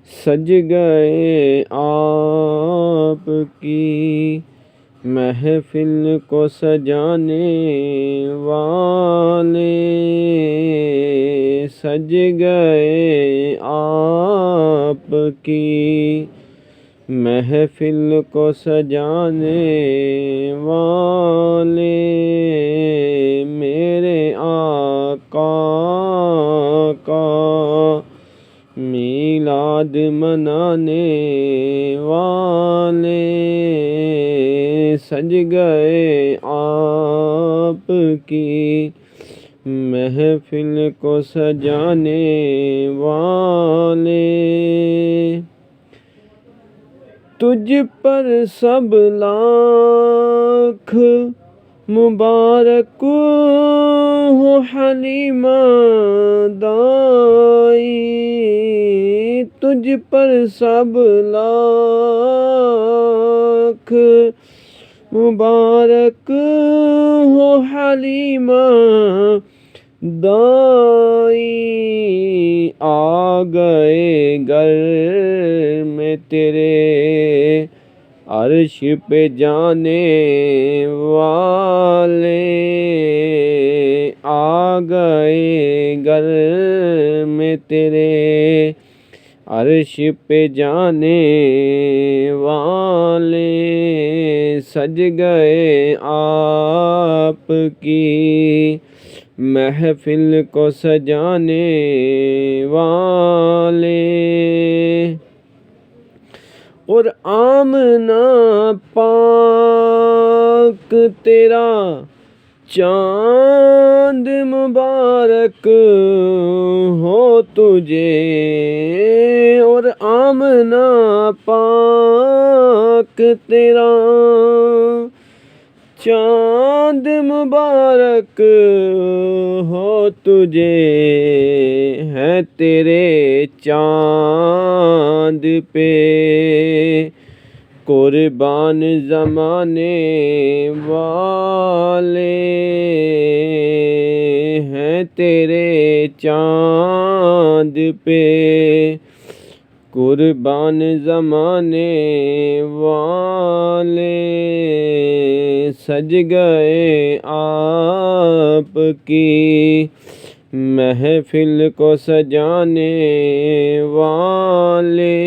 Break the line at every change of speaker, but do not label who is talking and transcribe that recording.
سج گئے آپ کی محفل کو سجانے والے، سج گئے آپ کی محفل کو سجانے والے، میرے آقا کا میلاد منانے والے، سج گئے آپ کی محفل کو سجانے والے، تجھ پر سب لاکھ مبارک ہو حلیمہ دائی، تجھ پر سب لاکھ مبارک ہو حلیمہ دائی، آ گئے گھر میں تیرے عرش پہ جانے والے، آ گئے گھر میں تیرے عرش پہ جانے والے، سج گئے آپ کی محفل کو سجانے والے، اور آمنہ پاک تیرا چاند مبارک ہو تجھے، اور آمنہ پاک تیرا چاند مبارک ہو تجھے، ہے تیرے چاند پہ قربان زمانے والے، ہیں تیرے چاند پہ قربان زمانے والے، سج گئے آپ کی محفل کو سجانے والے،